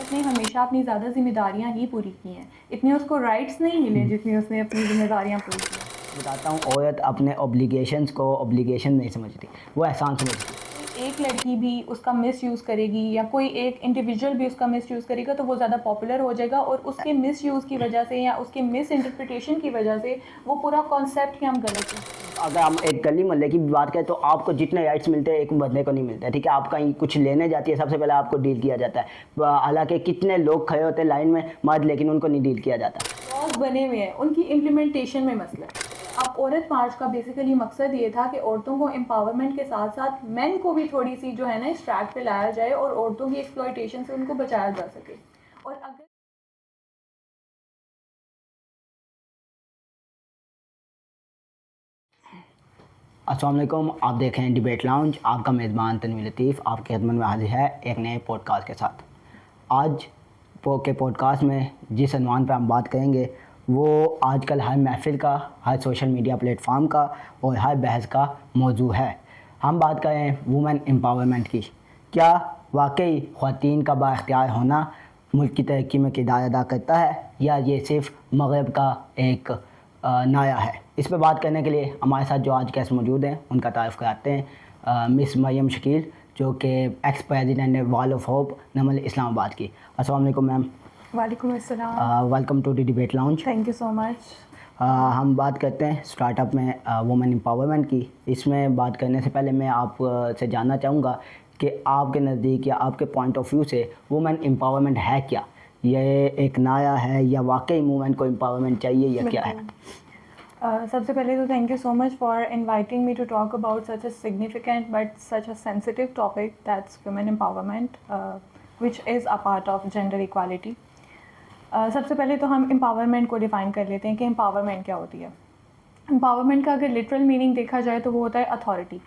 عورت نے ہمیشہ اپنی زیادہ ذمہ داریاں ہی پوری کی ہیں, اتنے اس کو رائٹس نہیں ملے جتنی اس نے اپنی ذمہ داریاں پوری کی ہیں. بتاتا ہوں, عورت اپنے اوبلیگیشنس کو اوبلیگیشن نہیں سمجھتی, وہ احسان سمجھتی. ایک لڑکی بھی اس کا مس یوز کرے گی یا کوئی ایک انڈیویجول بھی اس کا مس یوز کرے گا تو وہ زیادہ پاپولر ہو جائے گا, اور اس کے مس یوز کی وجہ سے یا اس کے مس انٹرپریٹیشن کی وجہ سے وہ پورا کانسیپٹ ہی ہم غلط ہیں. اگر ہم ایک گلی محلے کی بات کریں تو آپ کو جتنے رائٹس ملتے ہیں ایک بندے کو نہیں ملتے, ٹھیک ہے. آپ کہیں کچھ لینے جاتی ہے سب سے پہلے آپ کو ڈیل کیا جاتا ہے, حالانکہ کتنے لوگ کھڑے ہوتے ہیں لائن میں مرد, لیکن ان کو نہیں ڈیل کیا جاتا. لاز بنے ہوئے ہیں, ان کی امپلیمنٹیشن میں مسئلہ ہے. اب عورت مارچ کا بیسیکلی مقصد یہ تھا کہ عورتوں کو امپاورمنٹ کے ساتھ ساتھ مین کو بھی تھوڑی سی جو ہے نا اس ٹریک پہ لایا جائے اور عورتوں کی ایکسپلائٹیشن سے ان کو بچایا جا سکے. اور اگر السلام علیکم, آپ دیکھ رہے ہیں ڈیبیٹ لاؤنج. آپ کا میزبان تنویر لطیف آپ کی خدمت میں حاضر ہے ایک نئے پوڈ کاسٹ کے ساتھ. آج کے پوڈ کاسٹ میں جس عنوان پہ ہم بات کریں گے وہ آج کل ہر محفل کا, ہر سوشل میڈیا پلیٹ فارم کا اور ہر بحث کا موضوع ہے. ہم بات کریں وومن امپاورمنٹ کی. کیا واقعی خواتین کا بااختیار ہونا ملک کی ترقی میں کردار ادا کرتا ہے, یا یہ صرف مغرب کا ایک نعرہ ہے؟ اس پہ بات کرنے کے لیے ہمارے ساتھ جو آج گیسٹ موجود ہیں ان کا تعارف کراتے ہیں. مس مریم شکیل, جو کہ ایکس پریزیڈنٹ ہے وال آف ہوپ نمل اسلام آباد کی. السلام علیکم میم. وعلیکم السلام. Welcome to the debate lounge. Thank you so much. ہم بات کرتے ہیں اسٹارٹ اپ میں وومن امپاورمنٹ کی. اس میں بات کرنے سے پہلے میں آپ سے جاننا چاہوں گا کہ آپ کے نزدیک یا آپ کے پوائنٹ آف ویو سے وومن امپاورمنٹ ہے کیا؟ یہ ایک نعرہ ہے یا واقعی وومن کو امپاورمنٹ چاہیے یا کیا ہے؟ سب سے پہلے تو thank you so much for inviting me to talk about such a significant but such a sensitive topic that's women empowerment which is a part of gender equality. سب سے پہلے تو ہم امپاورمنٹ کو ڈیفائن کر لیتے ہیں کہ امپاورمنٹ کیا ہوتی ہے. امپاورمنٹ کا اگر لٹرل میننگ دیکھا جائے تو وہ ہوتا ہے اتھارٹی,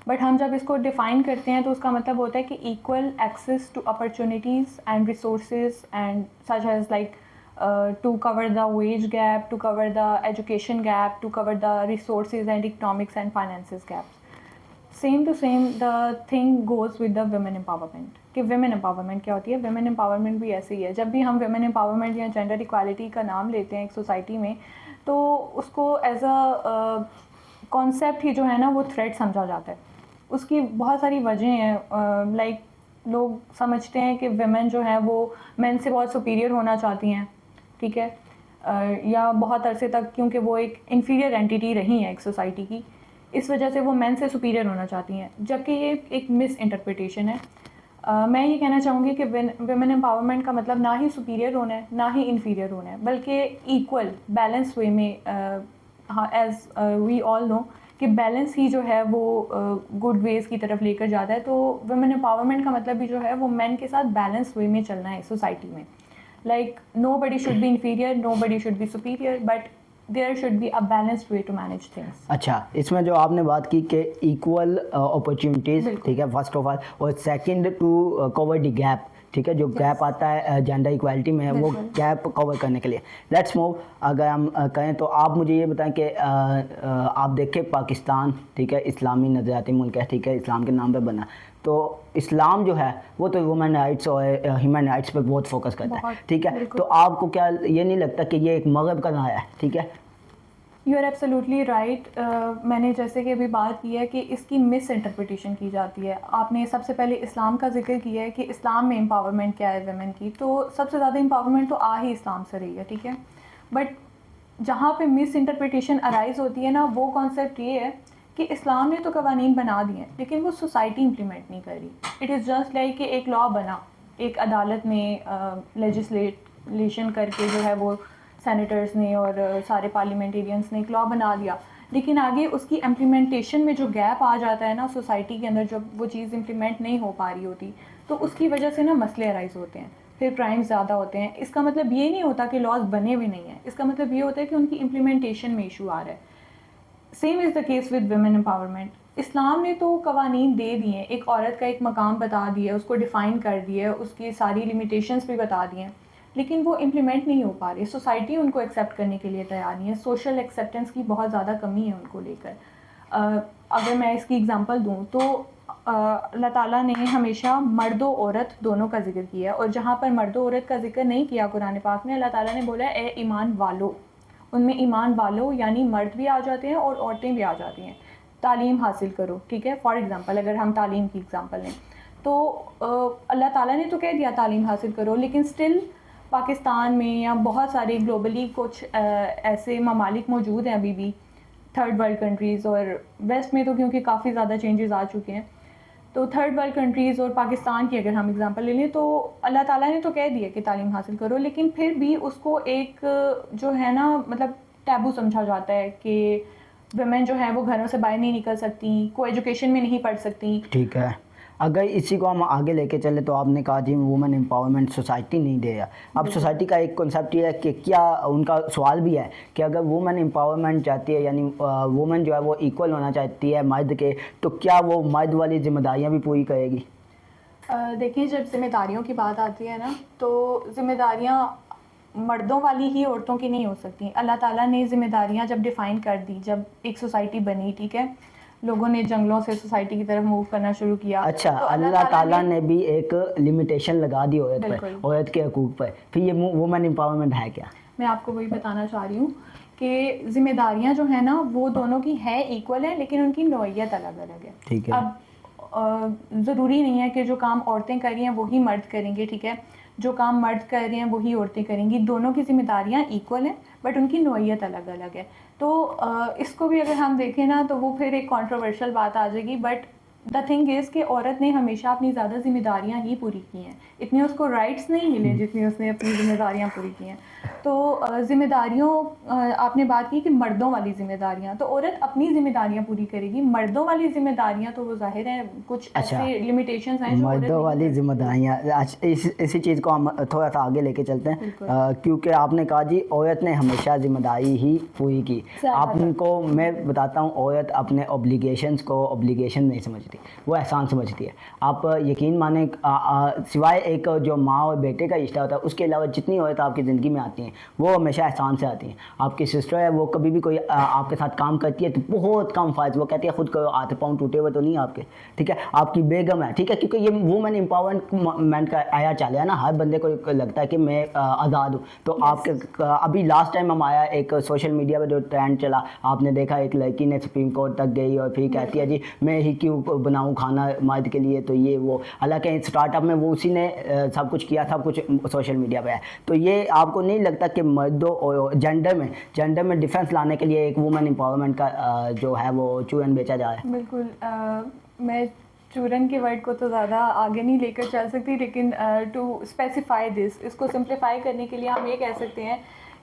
بٹ ہم جب اس کو ڈیفائن کرتے ہیں تو اس کا مطلب ہوتا ہے کہ equal access to opportunities and resources and such as like to cover the wage gap, to cover the education gap, to cover the resources and economics and finances gaps. Same to same the thing goes with the women empowerment. کہ women empowerment کیا ہوتی ہے؟ women empowerment بھی ایسے ہی ہے. جب بھی ہم women empowerment یا gender equality کا نام لیتے ہیں ایک سوسائٹی میں تو اس کو ایز اے کانسیپٹ ہی جو ہے نا وہ تھریٹ سمجھا جاتا ہے. اس کی بہت ساری وجہیں ہیں. لائک لوگ سمجھتے ہیں کہ ویمن جو ہیں وہ مین سے بہت سپیریئر ہونا چاہتی ہیں, ٹھیک ہے, یا بہت عرصے تک کیونکہ وہ ایک انفیریئر اینٹیٹی رہی ہیں ایک سوسائٹی کی, اس وجہ سے وہ مین سے سپیریئر ہونا چاہتی ہیں, جبکہ یہ ایک مس انٹرپریٹیشن ہے. میں یہ کہنا چاہوں گی کہ ویمن امپاورمنٹ کا مطلب نہ ہی سپیریئر ہونا ہے نہ ہی انفیریئر ہونا ہے, بلکہ ایکول بیلنس وے میں, ایز وی آل نو کہ بیلنس ہی جو ہے وہ گڈ ویز کی طرف لے کر جاتا ہے. تو ویمن امپاورمنٹ کا مطلب بھی جو ہے وہ مین کے ساتھ بیلنس وے میں چلنا ہے سوسائٹی میں. Like nobody should be inferior, nobody should be superior, but there should be a balanced way to manage things. اچھا, اس میں جو آپ نے بات کی کہ ایکول اپرچونیٹیز, ٹھیک ہے, فرسٹ آف آل, اور second to cover the gap, ٹھیک ہے, جو گیپ آتا ہے جینڈر ایکوالٹی میں وہ گیپ کور کرنے کے لیے. Let's move. اگر ہم کہیں تو آپ مجھے یہ بتائیں کہ آپ دیکھیں پاکستان, ٹھیک ہے, اسلامی نظریاتی ملک ہے, ٹھیک ہے, اسلام کے نام پہ بنا, تو اسلام جو ہے وہ تو وومن رائٹس اور ہیومن رائٹس پہ بہت فوکس کرتا ہے, ٹھیک ہے. تو آپ کو کیا یہ نہیں لگتا کہ یہ ایک مغرب کا نعرہ ہے؟ ٹھیک ہے, یو آر ایبسلیوٹلی رائٹ. میں نے جیسے کہ ابھی بات کی ہے کہ اس کی مس انٹرپریٹیشن کی جاتی ہے. آپ نے سب سے پہلے اسلام کا ذکر کیا ہے کہ اسلام میں امپاورمنٹ کیا ہے ویمن کی, تو سب سے زیادہ امپاورمنٹ تو ہی اسلام سے رہی ہے, ٹھیک ہے. بٹ جہاں پہ مس انٹرپریٹیشن ارائز ہوتی ہے نا, وہ کانسیپٹ یہ ہے کہ اسلام نے تو قوانین بنا دیے ہیں لیکن وہ سوسائٹی امپلیمنٹ نہیں کر رہی. اٹ از جسٹ لائک کہ ایک لا بنا, ایک عدالت نے لیجسلیشن کر کے جو ہے وہ سینیٹرز نے اور سارے پارلیمنٹیرینس نے ایک لا بنا دیا, لیکن آگے اس کی امپلیمنٹیشن میں جو گیپ آ جاتا ہے نا سوسائٹی کے اندر, جب وہ چیز امپلیمنٹ نہیں ہو پا رہی ہوتی تو اس کی وجہ سے نا مسئلے ارائز ہوتے ہیں, پھر کرائم زیادہ ہوتے ہیں. اس کا مطلب یہ نہیں ہوتا کہ لاز بنے ہوئے نہیں ہیں, اس کا مطلب یہ ہوتا ہے کہ ان کی امپلیمنٹیشن میں ایشو آ رہا ہے. Same as the case with women empowerment. اسلام نے تو قوانین دے دیے ہیں, ایک عورت کا ایک مقام بتا دیا, اس کو ڈیفائن کر دیا, اس کی ساری لمیٹیشنس بھی بتا دی ہیں, لیکن وہ امپلیمنٹ نہیں ہو پا رہی. سوسائٹی ان کو ایکسیپٹ کرنے کے لیے تیار نہیں ہے. سوشل ایکسیپٹنس کی بہت زیادہ کمی ہے ان کو لے کر. اگر میں اس کی ایگزامپل دوں تو اللہ تعالیٰ نے ہمیشہ مرد و عورت دونوں کا ذکر کیا ہے, اور جہاں پر مرد و عورت کا ذکر نہیں کیا قرآن پاک میں, اللہ تعالیٰ نے بولا اے ایمان والو. ان میں ایمان والو یعنی مرد بھی آ جاتے ہیں اور عورتیں بھی آ جاتی ہیں. تعلیم حاصل کرو, ٹھیک ہے. فار ایگزامپل اگر ہم تعلیم کی ایگزامپل لیں تو اللہ تعالیٰ نے تو کہہ دیا تعلیم حاصل کرو, لیکن اسٹل پاکستان میں یا بہت سارے گلوبلی کچھ ایسے ممالک موجود ہیں ابھی بھی, تھرڈ ورلڈ کنٹریز, اور ویسٹ میں تو کیونکہ کافی زیادہ چینجز آ چکے ہیں, تو تھرڈ ورلڈ کنٹریز اور پاکستان کی اگر ہم ایگزامپل لے لیں تو اللہ تعالیٰ نے تو کہہ دیا کہ تعلیم حاصل کرو, لیکن پھر بھی اس کو ایک جو ہے نا مطلب ٹیبو سمجھا جاتا ہے کہ ویمن جو ہیں وہ گھروں سے باہر نہیں نکل سکتی, کو ایجوکیشن میں نہیں پڑھ سکتی. ٹھیک ہے, اگر اسی کو ہم آگے لے کے چلے تو آپ نے کہا جی وومن امپاورمنٹ سوسائٹی نہیں دے رہا. اب سوسائٹی کا ایک کنسیپٹ یہ ہے کہ کیا ان کا سوال بھی ہے کہ اگر وومن امپاورمنٹ چاہتی ہے یعنی وومن جو ہے وہ ایکول ہونا چاہتی ہے مرد کے, تو کیا وہ مرد والی ذمہ داریاں بھی پوری کرے گی؟ دیکھیں جب ذمہ داریوں کی بات آتی ہے نا تو ذمہ داریاں مردوں والی ہی عورتوں کی نہیں ہو سکتی. اللہ تعالیٰ نے ذمہ داریاں جب ڈیفائن کر دی, جب ایک سوسائٹی بنی, ٹھیک ہے, لوگوں نے جنگلوں سے سوسائٹی کی طرف موو کرنا شروع کیا. اچھا, اللہ تعالیٰ نے بھی ایک لمیٹیشن لگا دی عورت پر, عورت کے حقوق پر, پھر یہ وومن امپاورمنٹ ہے کیا؟ میں آپ کو وہی بتانا چاہ رہی ہوں کہ ذمہ داریاں جو ہیں نا وہ دونوں کی ہیں, ایکول ہیں, لیکن ان کی نوعیت الگ الگ ہے. ٹھیک ہے. اب ضروری نہیں ہے کہ جو کام عورتیں کر رہی ہیں وہی مرد کریں گے, ٹھیک ہے, جو کام مرد کر رہے ہیں وہی عورتیں کریں گی. دونوں کی ذمہ داریاں ایکول ہیں بٹ ان کی نوعیت الگ الگ ہے. تو اس کو بھی اگر ہم دیکھیں نا تو وہ پھر ایک کنٹروورشل بات آ جائے گی, بٹ دا تھنگ از کہ عورت نے ہمیشہ اپنی زیادہ ذمہ داریاں ہی پوری کی ہیں, اتنے اس کو رائٹس نہیں ملے جتنی اس نے اپنی ذمہ داریاں پوری کی ہیں. تو ذمہ داریوں آپ نے بات کی کہ مردوں والی ذمہ داریاں, تو عورت اپنی ذمہ داریاں پوری کرے گی. مردوں والی ذمہ داریاں تو وہ ظاہر ہیں کچھ ایسے لمیٹیشنز ہیں جو مردوں والی ذمہ داریاں, اسی چیز کو ہم تھوڑا سا آگے لے کے چلتے ہیں, کیونکہ آپ نے کہا جی عورت نے ہمیشہ ذمہ داری ہی پوری کی. آپ کو میں بتاتا ہوں, عورت اپنے اوبلیگیشنس کو اوبلیگیشن نہیں سمجھتی, وہ احسان سمجھتی ہے. آپ یقین مانیں سوائے ایک جو ماں اور بیٹے کا رشتہ ہوتا ہے اس کے علاوہ جتنی عورت آپ کی زندگی میں آتی ہیں وہ ہمیشہ احسان سے آتی ہیں. آپ کی سسٹر ہے, وہ کبھی بھی کوئی آپ کے ساتھ کام کرتی ہے تو بہت کم فائدہ, وہ کہتی ہے خود کرو, ہاتھ پاؤں ٹوٹے ہوئے تو نہیں آپ کے, ٹھیک ہے. آپ کی بیگم ہے, ٹھیک ہے, کیونکہ یہ وومن امپاورمنٹ کا آیا چل ہے نا, ہر بندے کو لگتا ہے کہ میں آزاد ہوں. تو آپ کے ابھی لاسٹ ٹائم ہم آیا ایک سوشل میڈیا پہ جو ٹرینڈ چلا, آپ نے دیکھا ایک لڑکی نے سپریم کورٹ تک گئی اور پھر کہتی ہے جی میں ہی کیوں بناؤں کھانا مرد کے لیے, تو یہ وہ, حالانکہ اسٹارٹ اپ میں وہ اسی نے سب کچھ کیا, سب کچھ سوشل میڈیا پہ ہے. تو یہ آپ کو نہیں لگتا کہ مردوں اور جینڈر میں ڈفرینس لانے کے لیے ایک وومن امپاورمنٹ کا جو ہے وہ چورن بیچا جا رہا ہے؟ بالکل, میں چورن کے ورڈ کو تو زیادہ آگے نہیں لے کر چل سکتی, لیکن ٹو اسپیسیفائی دس, اس کو سمپلیفائی کرنے کے لیے ہم یہ کہہ سکتے ہیں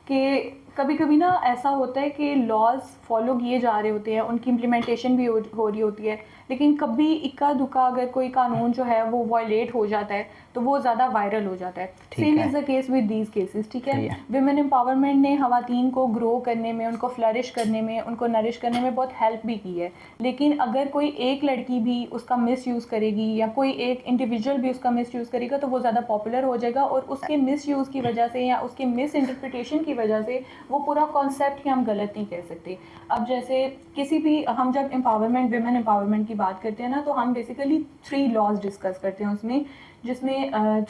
کہ کبھی کبھی نا ایسا ہوتا ہے کہ لاز فالو کیے جا رہے ہوتے ہیں, ان کی امپلیمنٹیشن بھی ہو رہی ہوتی ہے, لیکن کبھی اکا دکا اگر کوئی قانون جو ہے وہ وائلیٹ ہو جاتا ہے تو وہ زیادہ وائرل ہو جاتا ہے. Same as the case with these cases, ٹھیک ہے. ویمن امپاورمنٹ نے خواتین کو گرو کرنے میں, ان کو فلرش کرنے میں, ان کو نرش کرنے میں بہت ہیلپ بھی کی ہے, لیکن اگر کوئی ایک لڑکی بھی اس کا مس یوز کرے گی یا کوئی ایک انڈیویجول بھی اس کا مس یوز کرے گا تو وہ زیادہ پاپولر ہو جائے گا, اور اس کے مس یوز کی وجہ سے یا اس کے مس انٹرپریٹیشن کی وجہ سے وہ پورا کانسیپٹ ہی ہم غلط نہیں کہہ سکتے. اب جیسے کسی بھی, ہم جب امپاورمنٹ, ویمن امپاورمنٹ کی بات کرتے ہیں نا تو ہم بیسیکلی 3 لاز ڈسکس کرتے ہیں اس میں, جس میں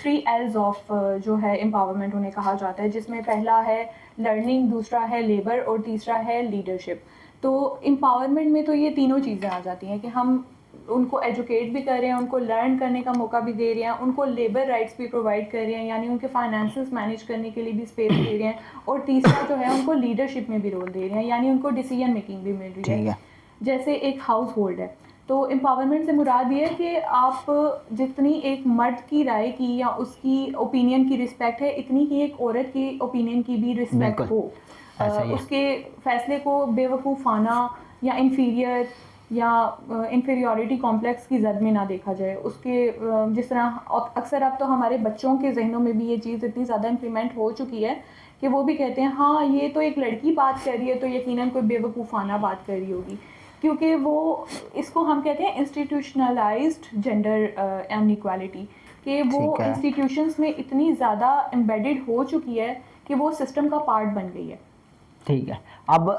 3 L's آف جو ہے امپاورمنٹ انہیں کہا جاتا ہے, جس میں پہلا ہے لرننگ, دوسرا ہے لیبر اور تیسرا ہے لیڈرشپ. تو امپاورمنٹ میں تو یہ تینوں چیزیں آ جاتی ہیں کہ ہم ان کو ایجوکیٹ بھی کر رہے ہیں, ان کو لرن کرنے کا موقع بھی دے رہے ہیں, ان کو لیبر رائٹس بھی پرووائڈ کر رہے ہیں, یعنی ان کے فائنینسز مینیج کرنے کے لیے بھی اسپیس دے رہے ہیں, اور تیسرا جو ہے ان کو لیڈرشپ میں بھی رول دے رہے ہیں, یعنی ان کو ڈیسیجن میکنگ بھی مل رہی ہے. جیسے ایک ہاؤس ہولڈ ہے, تو امپاورمنٹ سے مراد یہ ہے کہ آپ جتنی ایک مرد کی رائے کی یا اس کی اوپینین کی رسپیکٹ ہے, اتنی ہی ایک عورت کی اوپینین کی بھی رسپیکٹ ہو, اس کے فیصلے کو بے وقوفانہ یا انفیریئر یا انفیریورٹی کمپلیکس کی زد میں نہ دیکھا جائے. اس کے جس طرح اکثر اب تو ہمارے بچوں کے ذہنوں میں بھی یہ چیز اتنی زیادہ امپلیمنٹ ہو چکی ہے کہ وہ بھی کہتے ہیں ہاں یہ تو ایک لڑکی بات کر رہی ہے تو یقیناً کوئی بے وقوفانہ بات کر رہی ہوگی, کیونکہ وہ اس کو ہم کہتے ہیں انسٹیٹیوشنلائزڈ جینڈر انیکوالٹی, کہ وہ انسٹیٹیوشنس میں اتنی زیادہ امبیڈڈ ہو چکی ہے کہ وہ سسٹم کا پارٹ بن گئی ہے. ٹھیک ہے. اب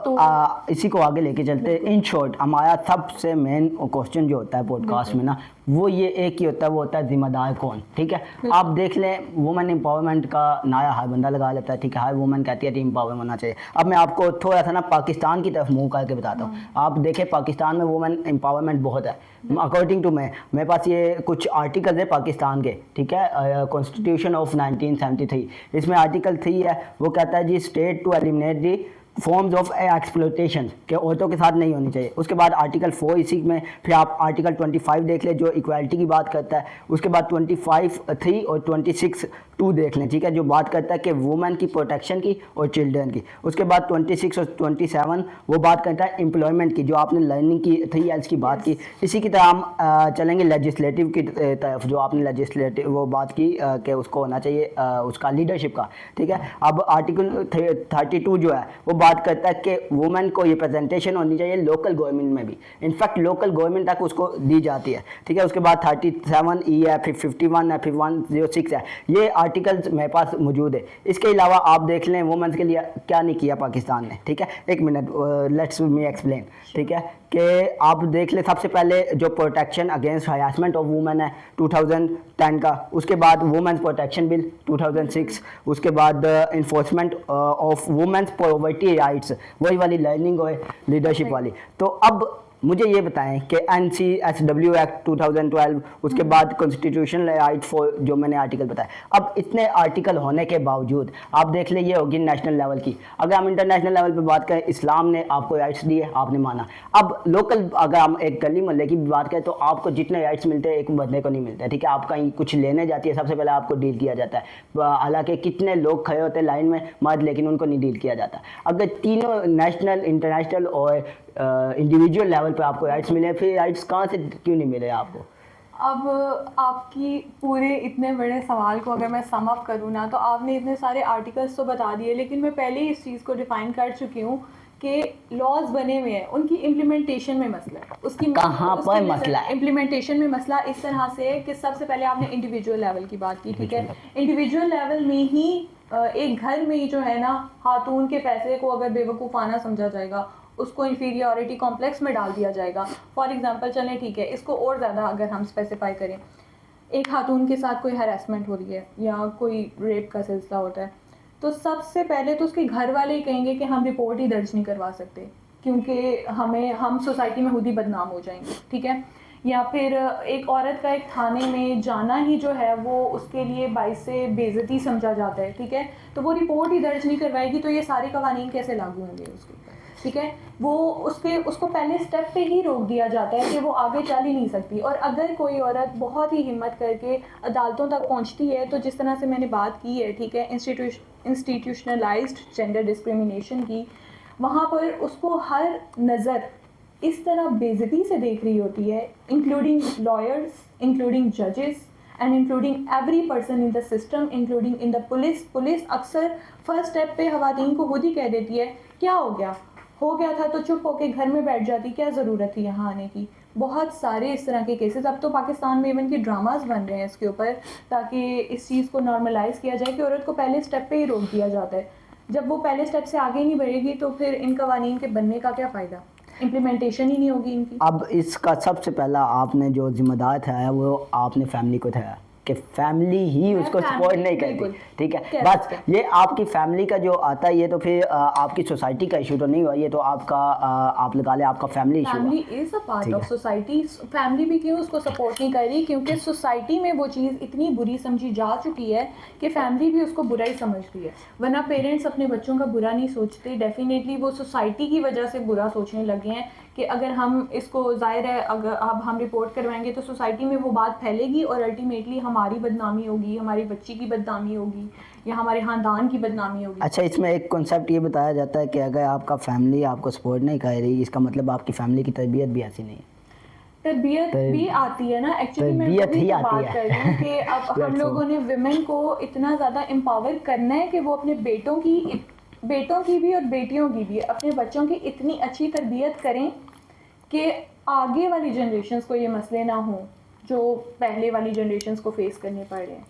اسی کو آگے لے کے چلتے ہیں. ان شارٹ ہمارا سب سے مین کوشچن جو ہوتا ہے پوڈ کاسٹ میں نا, وہ یہ ایک ہی ہوتا ہے, وہ ہوتا ہے ذمہ دار کون. ٹھیک ہے, آپ دیکھ لیں وومن امپاورمنٹ کا نعرہ ہر بندہ لگا لیتا ہے. ٹھیک ہے, ہر وومن کہتی ہے ٹیم امپاور ہونا چاہیے. اب میں آپ کو تھوڑا سا نا پاکستان کی طرف منہ کر کے بتاتا ہوں. آپ دیکھیں پاکستان میں وومن امپاورمنٹ بہت ہے. اکارڈنگ ٹو میرے پاس یہ کچھ آرٹیکلز ہیں پاکستان کے. ٹھیک ہے, کانسٹیٹیوشن آف 1973, اس میں آرٹیکل 3 ہے, وہ کہتا ہے جی state to eliminate the forms of exploitation کہ عورتوں کے ساتھ نہیں ہونی چاہیے. اس کے بعد آرٹیکل 4 اسی میں, پھر آپ آرٹیکل 25 دیکھ لیں جو ایکوالٹی کی بات کرتا ہے. اس کے بعد 25(3) اور 26(2) دیکھ لیں. ٹھیک ہے, جو بات کرتا ہے کہ وومن کی پروٹیکشن کی اور چلڈرن کی. اس کے بعد 26 اور 27 وہ بات کرتا ہے امپلائمنٹ کی, جو آپ نے لرننگ کی 3 Ls کی بات کی. اسی کی طرح ہم چلیں گے لیجسلیٹو کی طرف, جو آپ نے لیجسلیٹو وہ بات کی کہ اس کو ہونا چاہیے اس کا لیڈرشپ کا. ٹھیک ہے, اب آرٹیکل 32 جو ہے وہ بات کرتا ہے کہ وومن کو ریپرزنٹیشن ہونی چاہیے لوکل گورنمنٹ میں بھی. انفیکٹ لوکل گورنمنٹ تک اس کو دی جاتی ہے. ٹھیک ہے, اس کے بعد 37(e) ہے, پھر 51 ہے, پھر 106 ہے. یہ آرٹیکلز میرے پاس موجود ہے. اس کے علاوہ آپ دیکھ لیں وومنس کے لیے کیا نہیں کیا پاکستان نے. ٹھیک ہے, ایک منٹ, لیٹس می ایکسپلین. ٹھیک ہے, کہ آپ دیکھ لیں سب سے پہلے جو protection against harassment of women ہے 2010 کا. اس کے بعد وومنس پروٹیکشن بل 2006. اس کے بعد enforcement of women's poverty rights, وہی والی لرننگ اور لیڈرشپ والی. تو اب مجھے یہ بتائیں کہ NCSW ایکٹ 2012, اس کے بعد کانسٹیٹیوشنل رائٹ فور جو میں نے آرٹیکل بتایا. اب اتنے آرٹیکل ہونے کے باوجود آپ دیکھ لیں یہ ہوگی نیشنل لیول کی. اگر ہم انٹرنیشنل لیول پہ بات کریں, اسلام نے آپ کو رائٹس دیے, آپ نے مانا. اب لوکل اگر ہم ایک گلی محلے کی بات کریں تو آپ کو جتنے رائٹس ملتے ہیں ایک بندے کو نہیں ملتے. ٹھیک ہے, آپ کہیں کچھ لینے جاتی ہے سب سے پہلے آپ کو ڈیل کیا جاتا ہے, حالانکہ کتنے لوگ کھڑے ہوتے ہیں لائن میں مرد, لیکن ان کو نہیں ڈیل کیا جاتا. اگر تینوں نیشنل, انٹرنیشنل اور انڈیویجول لیول پہ آپ کو رائٹس ملے, پھر رائٹس کہاں سے کیوں نہیں ملے آپ کو؟ اب آپ کی پورے اتنے بڑے سوال کو اگر میں سم اپ کروں نا, تو آپ نے اتنے سارے آرٹیکلس تو بتا دیے, لیکن میں پہلے ہی اس چیز کو ڈیفائن کر چکی ہوں کہ لاز بنے ہوئے ہیں, ان کی امپلیمنٹیشن میں مسئلہ ہے. اس کی کہاں پر مسئلہ ہے؟ امپلیمنٹیشن میں مسئلہ اس طرح سے ہے کہ سب سے پہلے آپ نے انڈیویجول لیول کی بات کی. ٹھیک ہے, انڈیویجول لیول میں ہی ایک گھر میں جو ہے نا, خاتون کے پیسے کو اگر بے وقوفانہ سمجھا جائے گا, اس کو انفیریورٹی کمپلیکس میں ڈال دیا جائے گا. فار ایگزامپل چلیں, ٹھیک ہے, اس کو اور زیادہ اگر ہم اسپیسیفائی کریں, ایک خاتون کے ساتھ کوئی ہراسمنٹ ہو رہی ہے یا کوئی ریپ کا سلسلہ ہوتا ہے, تو سب سے پہلے تو اس کے گھر والے ہی کہیں گے کہ ہم رپورٹ ہی درج نہیں کروا سکتے کیونکہ ہم سوسائٹی میں خود ہی بدنام ہو جائیں گے. ٹھیک ہے, یا پھر ایک عورت کا ایک تھانے میں جانا ہی جو ہے وہ اس کے لیے باعث بے عزتی سمجھا جاتا ہے. ٹھیک ہے, تو وہ رپورٹ ہی درج نہیں کروائے گی, تو یہ سارے قوانین کیسے لاگو ہوں گے اس کے اوپر؟ ٹھیک ہے, وہ اس کو پہلے اسٹیپ پہ ہی روک دیا جاتا ہے کہ وہ آگے چل ہی نہیں سکتی. اور اگر کوئی عورت بہت ہی ہمت کر کے عدالتوں تک پہنچتی ہے, تو جس طرح سے میں نے بات کی ہے, ٹھیک ہے, انسٹیٹیوشنلائزڈ جینڈر ڈسکریمنیشن کی, وہاں پر اس کو ہر نظر اس طرح بے عزتی سے دیکھ رہی ہوتی ہے, انکلوڈنگ لائرس, انکلوڈنگ ججز, and including every person in the system, including in the police. Police اکثر فرسٹ اسٹیپ پہ خواتین کو خود ہی کہہ دیتی ہے کیا ہو گیا تھا تو چپ ہو کے گھر میں بیٹھ جاتی, کیا ضرورت تھی یہاں آنے کی. بہت سارے اس طرح کے کیسز اب تو پاکستان میں ایون کے ڈراماز بن رہے ہیں اس کے اوپر, تاکہ اس چیز کو نارملائز کیا جائے کہ عورت کو پہلے اسٹیپ پہ ہی روک دیا جاتا ہے. جب وہ پہلے اسٹیپ سے آگے نہیں بڑھے گی تو پھر ان قوانین کے بننے کا کیا فائدہ, امپلیمنٹیشن ہی نہیں ہوگی ان کی. اب اس کا سب سے پہلا آپ نے جو ذمہ دار ٹھہرایا وہ آپ نے فیملی کو ٹھہرایا کہ فیملی ہی اس کو سپورٹ نہیں کرتی. ٹھیک ہے, بس یہ آپ کی فیملی کا جو آتا ہے, یہ تو پھر آپ کی سوسائٹی کا ایشو تو نہیں ہوا, یہ تو آپ کا آپ لگا لیں آپ کا family issue. Family is a part of society. Family بھی کیوں اس کو سپورٹ نہیں کر رہی, کیونکہ سوسائٹی میں وہ چیز اتنی بری سمجھی جا چکی ہے کہ فیملی بھی اس کو برا ہی سمجھتی ہے. ورنہ پیرنٹس اپنے بچوں کا برا نہیں سوچتے, ڈیفینیٹلی وہ سوسائٹی کی وجہ سے برا سوچنے لگے ہیں کہ اگر ہم اس کو, ظاہر ہے اگر اب ہم رپورٹ کروائیں گے تو سوسائٹی میں وہ بات پھیلے گی اور الٹیمیٹلی ہماری بدنامی ہوگی, ہماری بچی کی بدنامی ہوگی, یا ہمارے خاندان کی بدنامی ہوگی. اچھا, اس میں ایک کنسیپٹ یہ بتایا جاتا ہے کہ اگر آپ کا فیملی آپ کو سپورٹ نہیں کر رہی, اس کا مطلب آپ کی فیملی کی تربیت بھی ایسی نہیں ہے. تربیت بھی آتی ہے نا, ایکچولی میں بات کر رہی ہوں کہ اب ہم لوگوں نے ویمن کو اتنا زیادہ امپاور کرنا ہے کہ وہ اپنے بیٹوں کی بھی اور بیٹیوں کی بھی, اپنے بچوں کی اتنی اچھی تربیت کریں کہ آگے والی جنریشنز کو یہ مسئلے نہ ہوں جو پہلے والی جنریشنز کو فیس کرنے پڑ رہے ہیں.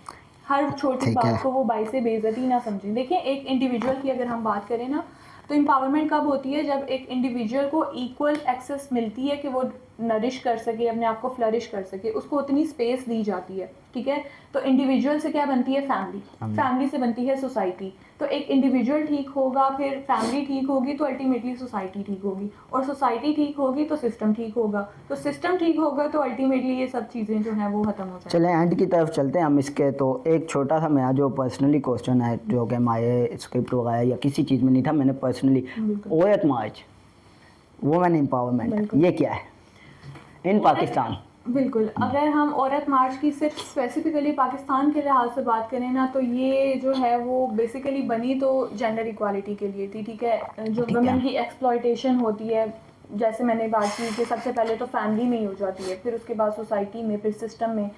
ہر چھوٹی بات کو وہ باعث بے عزتی نہ سمجھیں. دیکھیں, ایک انڈیویجول کی اگر ہم بات کریں نا, تو امپاورمنٹ کب ہوتی ہے؟ جب ایک انڈیویجول کو ایکول ایکسیس ملتی ہے کہ وہ نرش کر سکے, اپنے آپ کو فلرش کر سکے, اس کو اتنی اسپیس دی جاتی ہے, ٹھیک ہے. تو انڈیویجول سے کیا بنتی ہے؟ فیملی. فیملی سے بنتی ہے سوسائٹی. تو ایک انڈیویجول ٹھیک ہوگا, پھر فیملی ٹھیک ہوگی, تو الٹیمیٹلی سوسائٹی ٹھیک ہوگی, اور سوسائٹی ٹھیک ہوگی تو سسٹم ٹھیک ہوگا, تو سسٹم ٹھیک ہوگا تو الٹیمیٹلی یہ سب چیزیں جو ہیں وہ ختم ہو جائیں. چلیں اینڈ کی طرف چلتے ہیں ہم اس کے. تو ایک چھوٹا سا میرا جو پرسنلی کوشچن ہے, جو کہ ہمارے اسکرپٹ وغیرہ یا کسی چیز میں نہیں تھا, میں نے پرسنلی عورت مارچ, وومن امپاورمنٹ, یہ کیا ہے ان پاکستان؟ بالکل, اگر ہم عورت مارچ کی صرف اسپیسیفکلی پاکستان کے لحاظ سے بات کریں نا, تو یہ جو ہے وہ بیسیکلی بنی تو جینڈر ایکوالٹی کے لیے تھی, ٹھیک ہے. جو ویمن کی ایکسپلائٹیشن ہوتی ہے, جیسے میں نے بات کی کہ سب سے پہلے تو فیملی میں ہی ہو جاتی ہے, پھر اس کے بعد سوسائٹی میں, پھر سسٹم میں.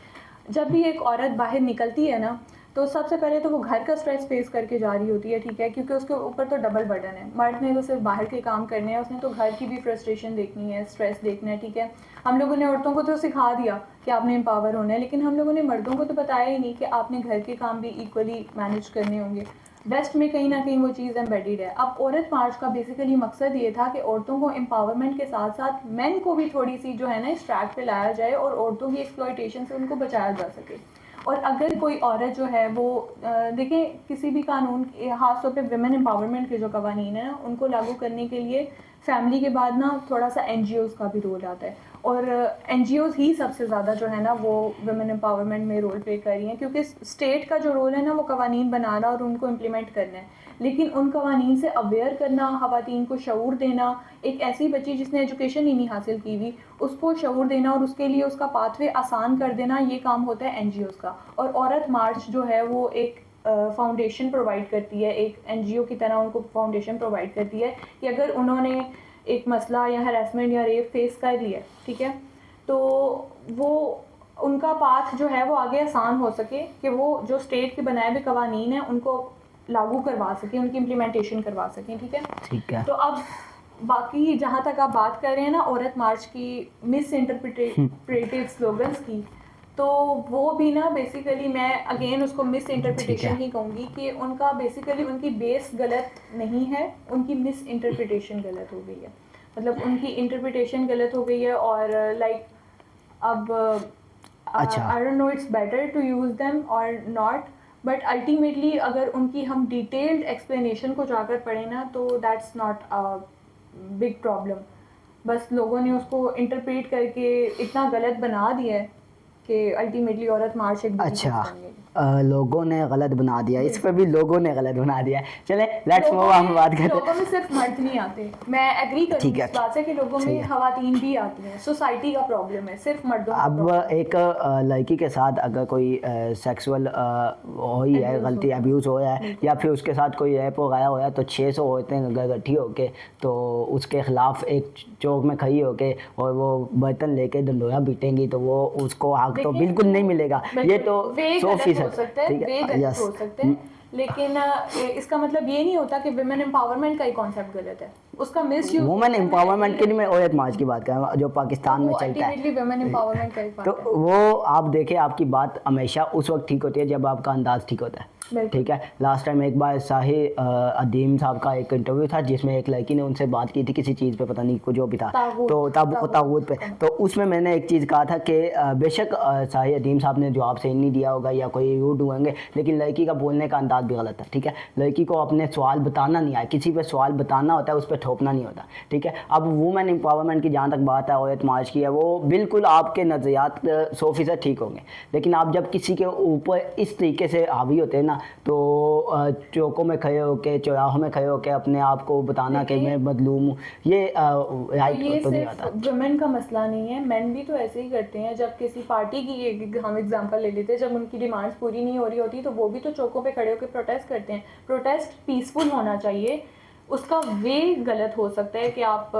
جب بھی ایک عورت باہر نکلتی ہے نا, تو سب سے پہلے تو وہ گھر کا اسٹریس فیس کر کے جا رہی ہوتی ہے, ٹھیک ہے, کیونکہ اس کے اوپر تو ڈبل برڈن ہے. مرد نے تو صرف باہر کے کام کرنے ہیں, اس نے تو گھر کی بھی فرسٹریشن دیکھنی ہے, اسٹریس دیکھنا ہے, ٹھیک ہے. ہم لوگوں نے عورتوں کو تو سکھا دیا کہ آپ نے امپاور ہونا ہے, لیکن ہم لوگوں نے مردوں کو تو بتایا ہی نہیں کہ آپ نے گھر کے کام بھی ایکولی مینیج کرنے ہوں گے. ویسٹ میں کہیں نہ کہیں وہ چیز ایمبیڈیڈ ہے. اب عورت مارچ کا بیسیکلی مقصد یہ تھا کہ عورتوں کو امپاورمنٹ کے ساتھ ساتھ مین کو بھی تھوڑی سی جو ہے نا اس ٹریک پہ لایا جائے, اور عورتوں کی ایکسپلائٹیشن سے ان کو بچایا جا سکے. اور اگر کوئی عورت جو ہے وہ دیکھیں, کسی بھی قانون, خاص طور پہ ویمن امپاورمنٹ کے جو قوانین ہیں ان کو لاگو کرنے کے لیے فیملی کے بعد نا تھوڑا سا این جی اوز کا بھی رول آتا ہے, اور این جی اوز ہی سب سے زیادہ جو ہے نا وہ ویمن امپاورمنٹ میں رول پلے کر رہی ہیں, کیونکہ اسٹیٹ کا جو رول ہے نا وہ قوانین بنانا اور ان کو امپلیمنٹ کرنا ہے, لیکن ان قوانین سے اویئر کرنا, خواتین کو شعور دینا, ایک ایسی بچی جس نے ایجوکیشن ہی نہیں حاصل کی ہوئی اس کو شعور دینا اور اس کے لیے اس کا پاتھ وے آسان کر دینا, یہ کام ہوتا ہے این جی اوز کا. اور عورت مارچ جو ہے وہ ایک فاؤنڈیشن پرووائڈ کرتی ہے, ایک این جی او کی طرح ان کو فاؤنڈیشن پرووائڈ کرتی ہے کہ اگر انہوں نے ایک مسئلہ یا ہراسمنٹ یا ریپ فیس کر لیا, ٹھیک ہے, تو وہ ان کا پاتھ جو ہے وہ آگے آسان ہو سکے کہ وہ جو اسٹیٹ کے بنائے ہوئے قوانین ہیں ان کو لاگو کروا سکیں, ان کی امپلیمنٹیشن کروا سکیں, ٹھیک ہے. ٹھیک ہے. تو اب باقی جہاں تک آپ بات کر رہے ہیں نا عورت مارچ کی مس انٹرپریٹیو سلوگنس کی, تو وہ بھی نا بیسیکلی میں اگین اس کو مس انٹرپریٹیشن ہی کہوں گی کہ ان کا بیسیکلی ان کی بیس غلط نہیں ہے, ان کی مس انٹرپریٹیشن غلط ہو گئی ہے, مطلب ان کی انٹرپریٹیشن غلط ہو گئی ہے. اور لائک اب I don't know it's better to use them اور ناٹ, بٹ الٹیمیٹلی اگر ان کی ہم ڈیٹیلڈ ایکسپلینیشن کو جا کر پڑھیں نا تو دیٹس ناٹ بگ پرابلم. بس لوگوں نے اس کو انٹرپریٹ کر کے اتنا غلط بنا دیا ہے کہ الٹیمیٹلی عورت مارچ ایک بڑی چیز بن گئی. لوگوں نے غلط بنا دیا, اس پہ بھی لوگوں نے غلط بنا دیا. چلیں لیٹس موو, ہم بات کرتے ہیں. لوگوں میں صرف مرد نہیں آتے, میں ایگری کروں گی اس بات سے کہ لوگوں میں خواتین بھی آتی ہیں, سوسائٹی کا پرابلم ہے, صرف مردوں کا. اب ایک لڑکی کے ساتھ اگر کوئی سیکسول ہوئی ہے, غلطی ابیوز ہوا ہے, یا پھر اس کے ساتھ کوئی ریپ وغیرہ ہوا ہے, تو 600 عورتیں اگر اکٹھی ہو کے تو اس کے خلاف ایک چوک میں کھڑی ہو کے اور وہ برتن لے کے ڈنڈورا پیٹیں گی, تو وہ اس کو حق تو بالکل نہیں ملے گا. یہ تو 100% ہو سکتا ہے, لیکن اس کا مطلب یہ نہیں ہوتا کہ ویمن امپاورمنٹ کا ہی کانسیپٹ غلط ہے, اس کا مس یوز. وومن امپاورمنٹ کے لیے میں عورت مارچ کی بات کر رہا ہوں جو پاکستان میں چلتا ہے, ویمن امپاورمنٹ کا ہی بات تو وہ آپ دیکھیں آپ کی بات ہمیشہ اس وقت ٹھیک ہوتی ہے جب آپ کا انداز ٹھیک ہوتا ہے, ٹھیک ہے. لاسٹ ٹائم ایک بار ساحر ادیم صاحب کا ایک انٹرویو تھا جس میں ایک لڑکی نے ان سے بات کی تھی کسی چیز پہ, پتہ نہیں جو بھی تھا, تو تاغوت پہ. تو اس میں نے ایک چیز کہا تھا کہ بے شک ساحر ادیم صاحب نے جواب صحیح نہیں دیا ہوگا یا کوئی روڈ ہوئیں گے, لیکن لڑکی کا بولنے کا انداز بھی غلط ہے, ٹھیک ہے. لڑکی کو اپنے سوال بتانا نہیں آئے, کسی پہ سوال بتانا ہوتا ہے, اس پہ ٹھوکنا نہیں ہوتا, ٹھیک ہے. اب وومن امپاورمنٹ کی جہاں تک بات ہے عورت مارچ کی ہے, وہ بالکل آپ کے نظریات 100% ٹھیک ہوں گے, لیکن آپ جب کسی کے اوپر اس طریقے سے حاوی ہوتے ہیں نا, تو چوکوں میں کھڑے ہو کے, چوراہوں میں کھڑے ہو کے اپنے آپ کو بتانا کہ میں مظلوم ہوں, یہ رائٹ تو نہیں آتا. ویمن کا مسئلہ نہیں ہے, مین بھی تو ایسے ہی کرتے ہیں. جب کسی پارٹی کی ہم اگزامپل لے لیتے ہیں, جب ان کی ڈیمانڈس پوری نہیں ہو رہی ہوتی تو وہ بھی تو چوکوں پہ کھڑے ہو کے پروٹیسٹ کرتے ہیں. پروٹیسٹ پیسفل ہونا چاہیے, اس کا وے غلط ہو سکتا ہے کہ آپ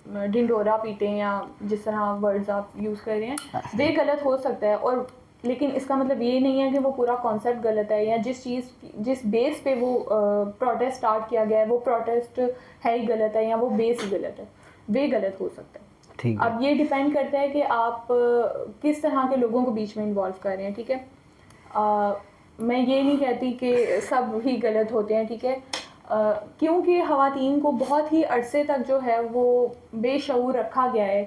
ڈنڈورا پیتے ہیں یا جس طرح ورڈز آپ یوز کر رہے ہیں, وے غلط ہو سکتا ہے, اور لیکن اس کا مطلب یہ نہیں ہے کہ وہ پورا کانسیپٹ غلط ہے, یا جس بیس پہ وہ پروٹیسٹ اسٹارٹ کیا گیا ہے وہ پروٹیسٹ ہے ہی غلط ہے, یا وہ بیس ہی غلط ہے, وے غلط ہو سکتا ہے. اب یہ ڈیپینڈ کرتا ہے کہ آپ کس طرح کے لوگوں کو بیچ میں انوالو کر رہے ہیں, ٹھیک ہے. میں یہ نہیں کہتی کہ سب ہی غلط ہوتے ہیں, ٹھیک ہے. کیونکہ خواتین کو بہت ہی عرصے تک جو ہے وہ بے شعور رکھا گیا ہے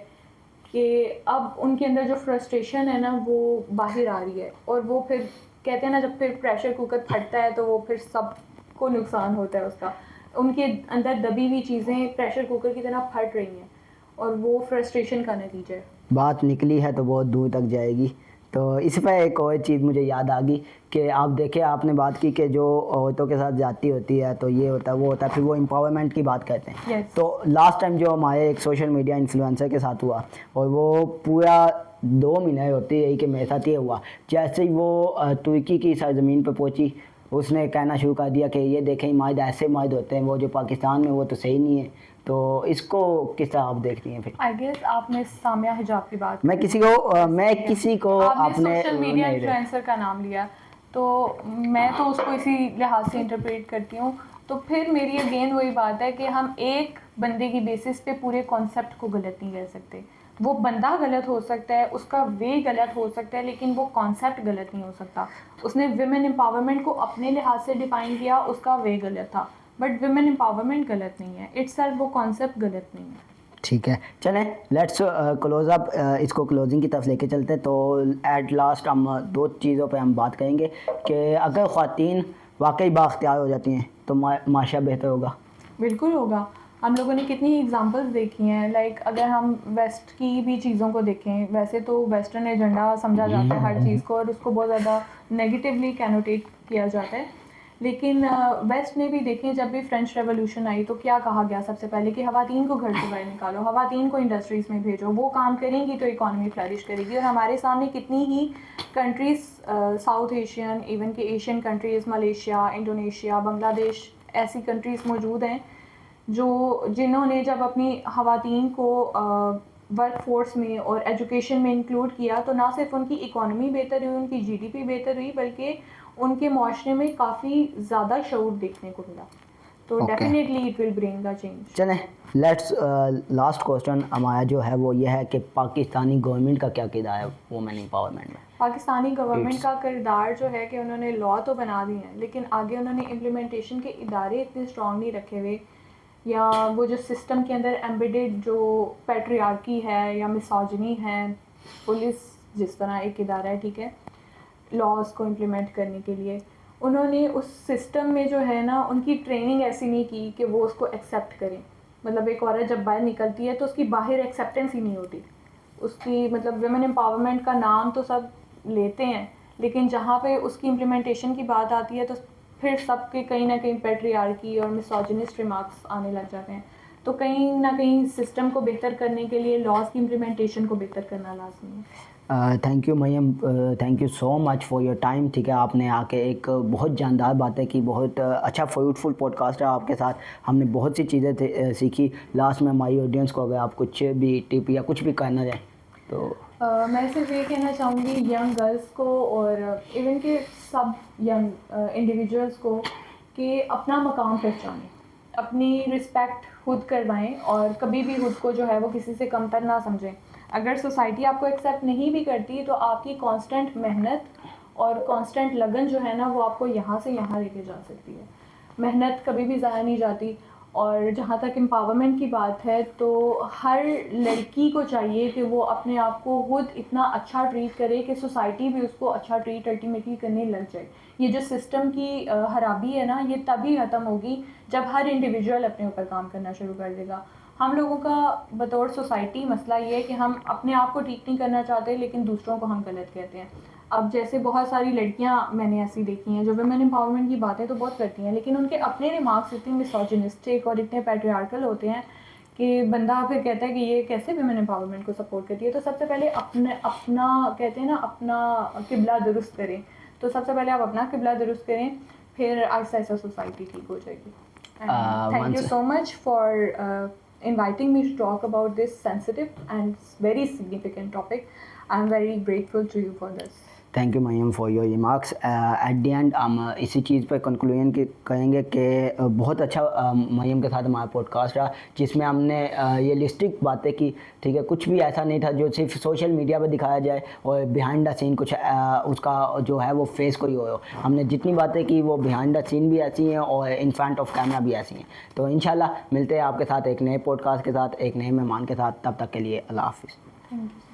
کہ اب ان کے اندر جو فرسٹریشن ہے نا وہ باہر آ رہی ہے, اور وہ پھر کہتے ہیں نا جب پھر پریشر کوکر پھٹتا ہے تو وہ پھر سب کو نقصان ہوتا ہے اس کا. ان کے اندر دبی ہوئی چیزیں پریشر کوکر کی طرح پھٹ رہی ہیں, اور وہ فرسٹریشن کا نتیجہ ہے. بات نکلی ہے تو بہت دور تک جائے گی. تو اس پہ ایک اور چیز مجھے یاد آ گئی کہ آپ دیکھیں, آپ نے بات کی کہ جو عورتوں کے ساتھ زیادتی ہوتی ہے تو یہ ہوتا ہے وہ ہوتا ہے, پھر وہ امپاورمنٹ کی بات کرتے ہیں. Yes. تو لاسٹ ٹائم جو ہمارے ایک سوشل میڈیا انفلوئنسر کے ساتھ ہوا, اور وہ پورا 2 مہینے ہوتی ہے کہ میرے ساتھ یہ ہوا, جیسے ہی وہ ترکی کی سرزمین پہ پہنچی اس نے کہنا شروع کر دیا کہ یہ دیکھیں مرد ایسے مرد ہوتے ہیں, وہ جو پاکستان میں وہ تو صحیح نہیں ہے. تو اس کو کس طرح آپ دیکھتی ہیں؟ پھر آئی گیس آپ نے سامیہ حجاب کی بات, میں کسی کو آپ نے سوشل میڈیا انفلوئنسر کا نام لیا, تو میں تو اس کو اسی لحاظ سے انٹرپریٹ کرتی ہوں. تو پھر میری اگین وہی بات ہے کہ ہم ایک بندے کی بیسس پہ پورے کانسیپٹ کو غلط نہیں کہہ سکتے. وہ بندہ غلط ہو سکتا ہے, اس کا وے غلط ہو سکتا ہے, لیکن وہ کانسیپٹ غلط نہیں ہو سکتا. اس نے ویمن امپاورمنٹ کو اپنے لحاظ سے ڈیفائن کیا, اس کا وے غلط تھا, بٹ ویمن امپاورمنٹ غلط نہیں ہے, اٹس سیلف وہ کانسیپٹ غلط نہیں ہے. ٹھیک ہے, چلیں لیٹس کلوز اپ, اس کو کلوزنگ کی طرف لے کے چلتے ہیں. تو ایٹ لاسٹ ہم 2 چیزوں پہ ہم بات کریں گے کہ اگر خواتین واقعی بااختیار ہو جاتی ہیں تو معاشرہ بہتر ہوگا. بالکل ہوگا. ہم لوگوں نے کتنی ایگزامپلس دیکھی ہیں, لائک اگر ہم ویسٹ کی بھی چیزوں کو دیکھیں, ویسے تو ویسٹرن ایجنڈا سمجھا جاتا ہے ہر چیز کو, اور اس کو بہت زیادہ نیگیٹیولی کینوٹیٹ کیا جاتا ہے. لیکن ویسٹ نے بھی دیکھیں, جب بھی فرینچ ریولوشن آئی تو کیا کہا گیا سب سے پہلے کہ خواتین کو گھر سے باہر نکالو, خواتین کو انڈسٹریز میں بھیجو, وہ کام کریں گی تو اکانومی فلرش کرے گی. اور ہمارے سامنے کتنی ہی کنٹریز, ساؤتھ ایشین, ایون کہ ایشین کنٹریز, ملیشیا, انڈونیشیا, بنگلہ دیش, ایسی کنٹریز موجود ہیں جنہوں نے جب اپنی خواتین کو ورک فورس میں اور ایجوکیشن میں انکلوڈ کیا تو نہ صرف ان کی اکانومی بہتر ہوئی, ان کی جی ڈی پی بہتر ہوئی, بلکہ ان کے معاشرے میں کافی زیادہ شعور دیکھنے کو ملا. تو definitely it will bring a change. چلیں لیٹس لاسٹ کوسچن ہمارا جو ہے وہ یہ ہے کہ پاکستانی گورنمنٹ کا کیا کردار ہے وومن امپاورمنٹ میں؟ پاکستانی گورنمنٹ کا کردار جو ہے کہ انہوں نے لا تو بنا دی ہیں, لیکن آگے انہوں نے امپلیمنٹیشن کے ادارے اتنے اسٹرانگ نہیں رکھے ہوئے, یا وہ جو سسٹم کے اندر ایمبیڈڈ جو پیٹریارکی ہے یا مساجنی ہے, پولیس جس طرح ایک ادارہ ہے, ٹھیک ہے, لاز کو امپلیمنٹ کرنے کے لیے, انہوں نے اس سسٹم میں جو ہے نا ان کی ٹریننگ ایسی نہیں کی کہ وہ اس کو ایکسیپٹ کریں. مطلب ایک عورت جب باہر نکلتی ہے تو اس کی باہر ایکسیپٹنس ہی نہیں ہوتی اس کی. مطلب ویمن امپاورمنٹ کا نام تو سب لیتے ہیں, لیکن جہاں پہ اس کی امپلیمنٹیشن کی بات آتی ہے تو پھر سب کے کہیں نہ کہیں پیٹریارکی اور مسوجنسٹ ریمارکس آنے لگ جاتے ہیں. تو کہیں نہ کہیں سسٹم کو بہتر کرنے کے لیے لاز کی امپلیمنٹیشن کو بہتر کرنا لازمی ہے. Thank you Maryam, thank you so much for your time. ٹھیک ہے, آپ نے آ کے ایک بہت جاندار باتیں کی, بہت اچھا فروٹفل پوڈ کاسٹ ہے آپ کے ساتھ. ہم نے بہت سی چیزیں سیکھی. لاسٹ میں ہماری آڈینس کو اگر آپ کچھ بھی ٹپ یا کچھ بھی کرنا چاہیں تو میں صرف یہ کہنا چاہوں گی ینگ گرلس کو اور ایون کہ سب ینگ انڈیویجولس کو کہ اپنا مقام پہچانیں, اپنی رسپیکٹ خود کروائیں, اور کبھی بھی خود کو جو ہے وہ کسی سے کمتر نہ سمجھیں. اگر سوسائٹی آپ کو ایکسیپٹ نہیں بھی کرتی تو آپ کی کانسٹنٹ محنت اور کانسٹنٹ لگن جو ہے نا وہ آپ کو یہاں سے یہاں لے کے جا سکتی ہے. محنت کبھی بھی ضائع نہیں جاتی. اور جہاں تک امپاورمنٹ کی بات ہے تو ہر لڑکی کو چاہیے کہ وہ اپنے آپ کو خود اتنا اچھا ٹریٹ کرے کہ سوسائٹی بھی اس کو اچھا ٹریٹ الٹیمیٹلی کرنے لگ جائے. یہ جو سسٹم کی خرابی ہے نا, یہ تبھی ختم ہوگی جب ہر انڈیویجول اپنے اوپر کام کرنا شروع کر دے گا. ہم لوگوں کا بطور سوسائٹی مسئلہ یہ ہے کہ ہم اپنے آپ کو ٹھیک نہیں کرنا چاہتے, لیکن دوسروں کو ہم غلط کہتے ہیں. اب جیسے بہت ساری لڑکیاں میں نے ایسی دیکھی ہیں جو ویمن امپاورمنٹ کی باتیں تو بہت کرتی ہیں, لیکن ان کے اپنے ریمارکس اتنے مسوجنسٹک اور اتنے پیٹریارکل ہوتے ہیں کہ بندہ پھر کہتا ہے کہ یہ کیسے ویمن امپاورمنٹ کو سپورٹ کرتی ہے. تو سب سے پہلے اپنا کہتے ہیں نا اپنا قبلہ درست کریں. تو سب سے پہلے آپ اپنا قبلہ درست کریں, پھر آہستہ آہستہ سوسائٹی ٹھیک ہو جائے گی. Thank you so much for inviting me to talk about this sensitive and very significant topic. I'm very grateful to you for this. Thank you Maryam for your remarks. At the end ہم اسی چیز پہ conclusion کہیں گے کہ بہت اچھا مریم کے ساتھ ہمارا پوڈ کاسٹ رہا, جس میں ہم نے یہ لسٹک باتیں کی, ٹھیک ہے, کچھ بھی ایسا نہیں تھا جو صرف سوشل میڈیا پہ دکھایا جائے اور بیہائنڈ دا سین کچھ اس کا جو ہے وہ فیس کوئی ہو. ہم نے جتنی باتیں کی وہ بیہائنڈ دا سین بھی ایسی ہیں اور ان فرنٹ آف کیمرہ بھی ایسی ہیں. تو انشاءاللہ ملتے ہیں آپ کے ساتھ ایک نئے پوڈ کاسٹ کے ساتھ, ایک نئے مہمان کے ساتھ. تب تک کے لیے اللہ حافظ. Thank you.